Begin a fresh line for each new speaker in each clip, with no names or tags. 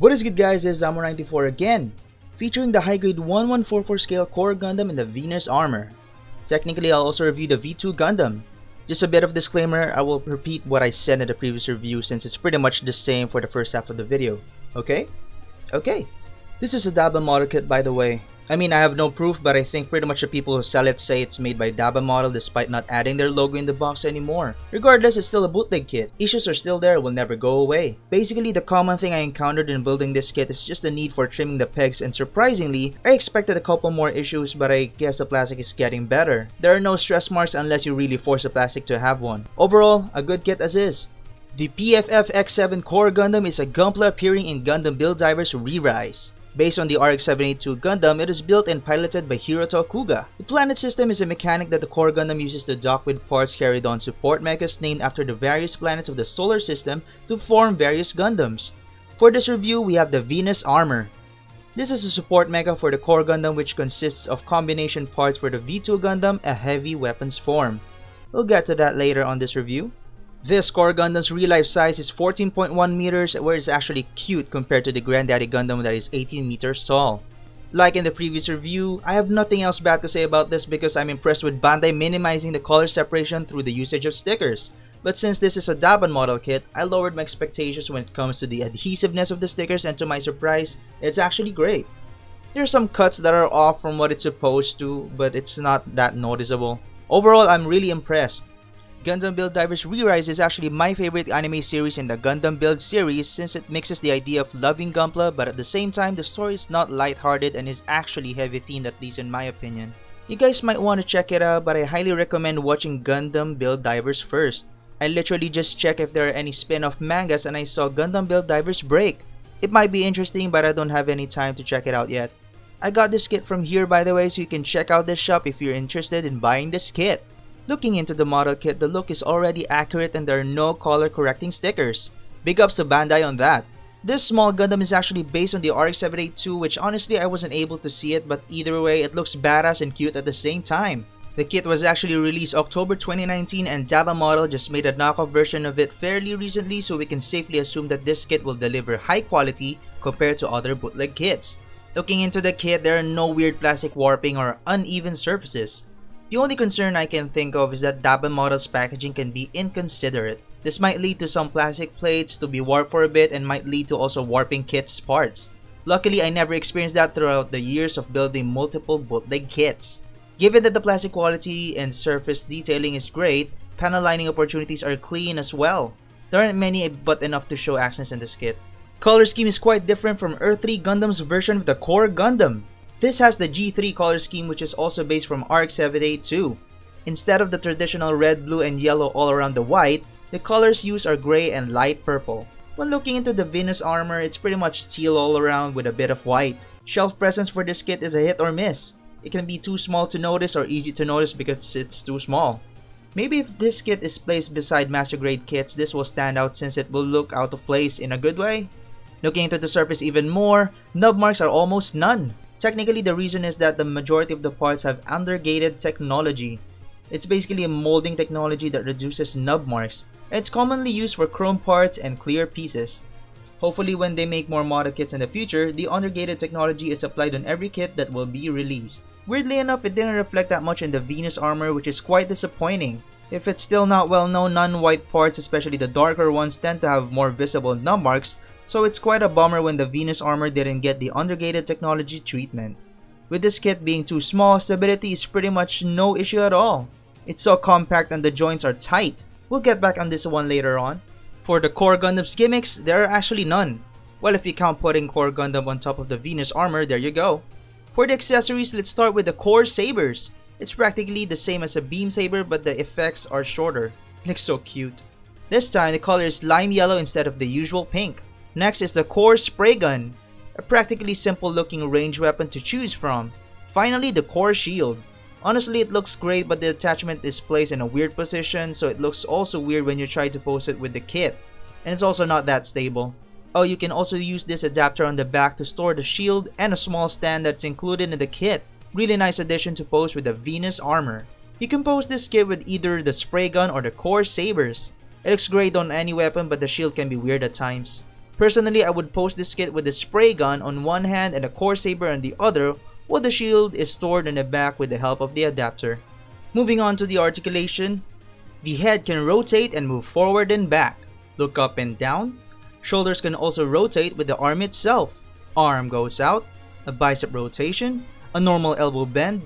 What is good guys, this is Amor94 again, featuring the high grade 1144 scale Core Gundam in the Venus armor. Technically I'll also review the Veetwo Gundam. Just a bit of disclaimer, I will repeat what I said in the previous review since it's pretty much the same for the first half of the video. Okay? Okay. This is a Daban model kit by the way. I mean, I have no proof, but I think pretty much the people who sell it say it's made by Daban model despite not adding their logo in the box anymore. Regardless, it's still a bootleg kit. Issues are still there, will never go away. Basically, the common thing I encountered in building this kit is just the need for trimming the pegs, and surprisingly, I expected a couple more issues, but I guess the plastic is getting better. There are no stress marks unless you really force the plastic to have one. Overall, a good kit as is. The PFF-X7 Core Gundam is a Gunpla appearing in Gundam Build Divers Re. Based on the RX-782 Gundam, it is built and piloted by Hiroto Kuga. The planet system is a mechanic that the Core Gundam uses to dock with parts carried on support mechas named after the various planets of the solar system to form various Gundams. For this review, we have the Venus armor. This is a support mecha for the Core Gundam which consists of combination parts for the Veetwo Gundam, a heavy weapons form. We'll get to that later on this review. This Core Gundam's real life size is 14.1 meters, where it's actually cute compared to the Granddaddy Gundam that is 18 meters tall. Like in the previous review, I have nothing else bad to say about this because I'm impressed with Bandai minimizing the color separation through the usage of stickers. But since this is a Daban model kit, I lowered my expectations when it comes to the adhesiveness of the stickers, and to my surprise, it's actually great. There are some cuts that are off from what it's supposed to, but it's not that noticeable. Overall, I'm really impressed. Gundam Build Divers Re is actually my favorite anime series in the Gundam Build series since it mixes the idea of loving Gunpla, but at the same time the story is not lighthearted and is actually heavy themed, at least in my opinion. You guys might want to check it out, but I highly recommend watching Gundam Build Divers first. I literally just checked if there are any spin-off mangas and I saw Gundam Build Divers break. It might be interesting, but I don't have any time to check it out yet. I got this kit from here by the way, so you can check out this shop if you're interested in buying this kit. Looking into the model kit, the look is already accurate and there are no color correcting stickers. Big ups to Bandai on that. This small Gundam is actually based on the RX-782, which honestly I wasn't able to see it, but either way it looks badass and cute at the same time. The kit was actually released October 2019 and Daban model just made a knockoff version of it fairly recently, so we can safely assume that this kit will deliver high quality compared to other bootleg kits. Looking into the kit, there are no weird plastic warping or uneven surfaces. The only concern I can think of is that Daban model's packaging can be inconsiderate. This might lead to some plastic plates to be warped for a bit and might lead to also warping kit's parts. Luckily, I never experienced that throughout the years of building multiple bootleg kits. Given that the plastic quality and surface detailing is great, panel lining opportunities are clean as well. There aren't many but enough to show accents in this kit. Color scheme is quite different from Earth 3 Gundam's version of the Core Gundam. This has the G3 color scheme, which is also based from RX-782. Instead of the traditional red, blue, and yellow all around the white, the colors used are gray and light purple. When looking into the Venus armor, it's pretty much teal all around with a bit of white. Shelf presence for this kit is a hit or miss. It can be too small to notice or easy to notice because it's too small. Maybe if this kit is placed beside master grade kits, this will stand out since it will look out of place in a good way. Looking into the surface even more, nub marks are almost none. Technically, the reason is that the majority of the parts have undergated technology. It's basically a molding technology that reduces nub marks. It's commonly used for chrome parts and clear pieces. Hopefully when they make more model kits in the future, the undergated technology is applied on every kit that will be released. Weirdly enough, it didn't reflect that much in the Venus armor, which is quite disappointing. If it's still not well known, non-white parts, especially the darker ones, tend to have more visible nub marks, so it's quite a bummer when the Venus armor didn't get the undergated technology treatment. With this kit being too small, stability is pretty much no issue at all. It's so compact and the joints are tight. We'll get back on this one later on. For the Core Gundam's gimmicks, there are actually none. Well, if you count putting Core Gundam on top of the Venus armor, there you go. For the accessories, let's start with the Core Sabers. It's practically the same as a Beam Saber, but the effects are shorter. It looks so cute. This time, the color is lime yellow instead of the usual pink. Next is the Core Spray Gun, a practically simple looking range weapon to choose from. Finally, the Core Shield. Honestly, it looks great, but the attachment is placed in a weird position, so it looks also weird when you try to pose it with the kit. And it's also not that stable. Oh, you can also use this adapter on the back to store the shield and a small stand that's included in the kit. Really nice addition to pose with the Venus armor. You can pose this kit with either the Spray Gun or the Core Sabers. It looks great on any weapon, but the shield can be weird at times. Personally, I would post this kit with the spray gun on one hand and a core saber on the other, while the shield is stored in the back with the help of the adapter. Moving on to the articulation, the head can rotate and move forward and back, look up and down. Shoulders can also rotate with the arm itself. Arm goes out, a bicep rotation, a normal elbow bend,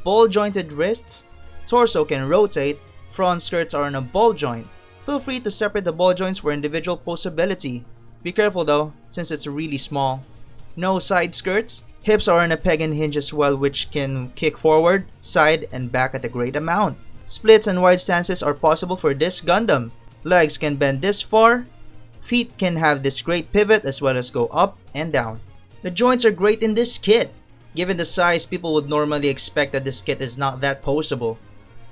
ball jointed wrists. Torso can rotate, front skirts are on a ball joint. Feel free to separate the ball joints for individual posability. Be careful though, since it's really small. No side skirts. Hips are on a peg and hinge as well, which can kick forward, side, and back at a great amount. Splits and wide stances are possible for this Gundam. Legs can bend this far. Feet can have this great pivot as well as go up and down. The joints are great in this kit. Given the size, people would normally expect that this kit is not that poseable.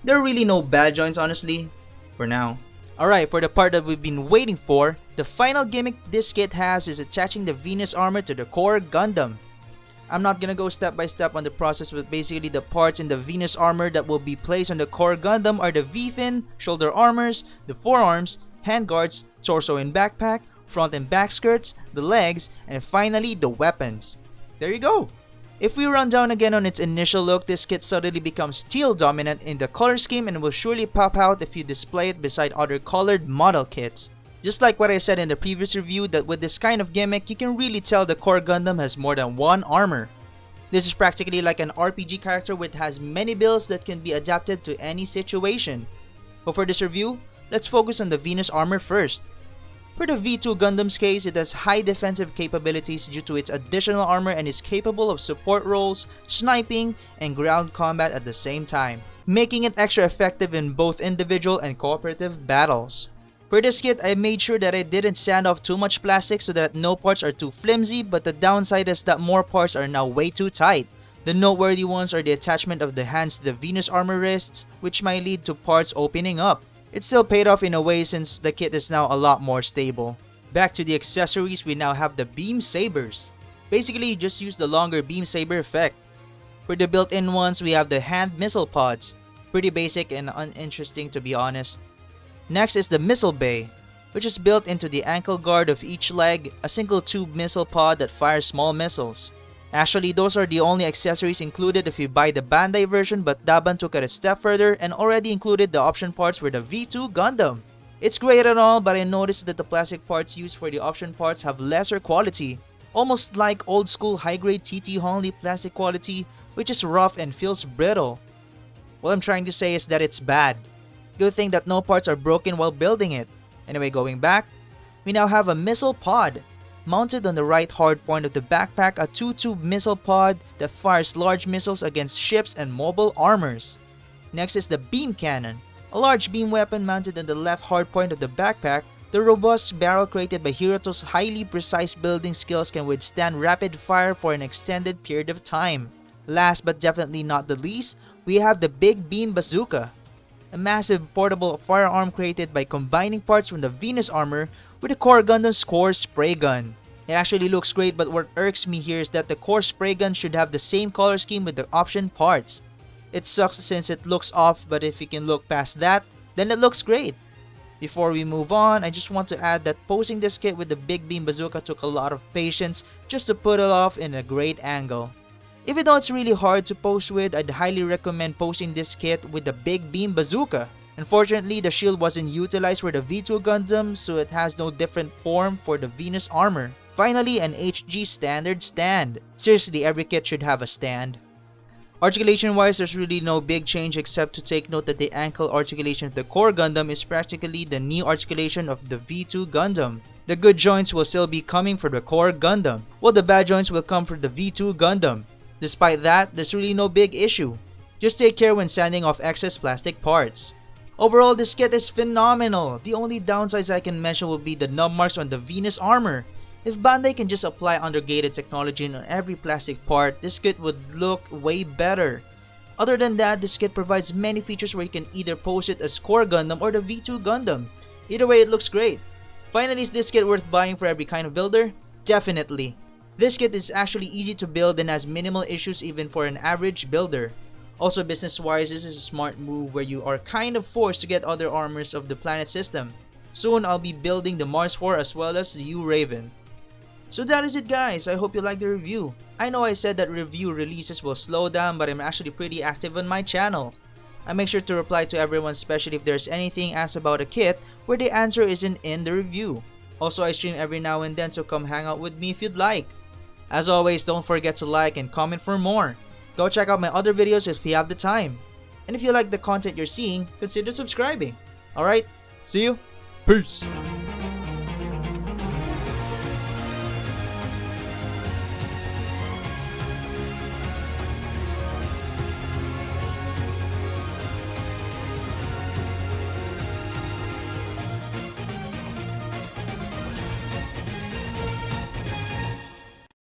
There are really no bad joints honestly, for now. Alright, for the part that we've been waiting for, the final gimmick this kit has is attaching the Venus armor to the core Gundam. I'm not gonna go step by step on the process, but basically the parts in the Venus armor that will be placed on the core Gundam are the V-fin, shoulder armors, the forearms, handguards, torso and backpack, front and back skirts, the legs, and finally the weapons. There you go! If we run down again on its initial look, this kit suddenly becomes teal dominant in the color scheme and will surely pop out if you display it beside other colored model kits. Just like what I said in the previous review, that with this kind of gimmick, you can really tell the core Gundam has more than one armor. This is practically like an RPG character which has many builds that can be adapted to any situation. But for this review, let's focus on the Venus armor first. For the Veetwo Gundam's case, it has high defensive capabilities due to its additional armor and is capable of support roles, sniping, and ground combat at the same time, making it extra effective in both individual and cooperative battles. For this kit, I made sure that I didn't sand off too much plastic so that no parts are too flimsy, but the downside is that more parts are now way too tight. The noteworthy ones are the attachment of the hands to the Venus armor wrists, which might lead to parts opening up. It still paid off in a way since the kit is now a lot more stable. Back to the accessories, we now have the beam sabers. Basically, you just use the longer beam saber effect. For the built-in ones, we have the hand missile pods. Pretty basic and uninteresting to be honest. Next is the missile bay, which is built into the ankle guard of each leg, a single tube missile pod that fires small missiles. Actually, those are the only accessories included if you buy the Bandai version, but Daban took it a step further and already included the option parts for the Veetwo Gundam. It's great and all, but I noticed that the plastic parts used for the option parts have lesser quality, almost like old school high-grade TT Honley plastic quality, which is rough and feels brittle. What I'm trying to say is that it's bad. Good thing that no parts are broken while building it. Anyway, going back, we now have a missile pod. Mounted on the right hard point of the backpack, a 2-tube missile pod that fires large missiles against ships and mobile armors. Next is the beam cannon, a large beam weapon mounted on the left hard point of the backpack. The robust barrel created by Hiroto's highly precise building skills can withstand rapid fire for an extended period of time. Last but definitely not the least, we have the big Beam Bazooka, a massive portable firearm created by combining parts from the Venus armor with the core Gundam's core spray gun. It actually looks great, but what irks me here is that the core spray gun should have the same color scheme with the option parts. It sucks since it looks off, but if you can look past that, then it looks great. Before we move on, I just want to add that posing this kit with the big Beam Bazooka took a lot of patience just to put it off in a great angle. Even though it's really hard to pose with, I'd highly recommend posing this kit with the big Beam Bazooka. Unfortunately, the shield wasn't utilized for the Veetwo Gundam, so it has no different form for the Venus armor. Finally, an HG standard stand. Seriously, every kit should have a stand. Articulation wise, there's really no big change except to take note that the ankle articulation of the core Gundam is practically the knee articulation of the Veetwo Gundam. The good joints will still be coming for the core Gundam, while the bad joints will come for the Veetwo Gundam. Despite that, there's really no big issue. Just take care when sanding off excess plastic parts. Overall, this kit is phenomenal. The only downsides I can mention will be the nub marks on the Venus armor. If Bandai can just apply undergated technology on every plastic part, this kit would look way better. Other than that, this kit provides many features where you can either pose it as core Gundam or the Veetwo Gundam. Either way, it looks great. Finally, is this kit worth buying for every kind of builder? Definitely. This kit is actually easy to build and has minimal issues even for an average builder. Also, business-wise, this is a smart move where you are kind of forced to get other armors of the planet system. Soon, I'll be building the Mars 4 as well as the U-Raven. So that is it guys, I hope you liked the review. I know I said that review releases will slow down, but I'm actually pretty active on my channel. I make sure to reply to everyone, especially if there's anything asked about a kit where the answer isn't in the review. Also, I stream every now and then, so come hang out with me if you'd like. As always, don't forget to like and comment for more. Go check out my other videos if you have the time. And if you like the content you're seeing, consider subscribing. Alright, see you. Peace.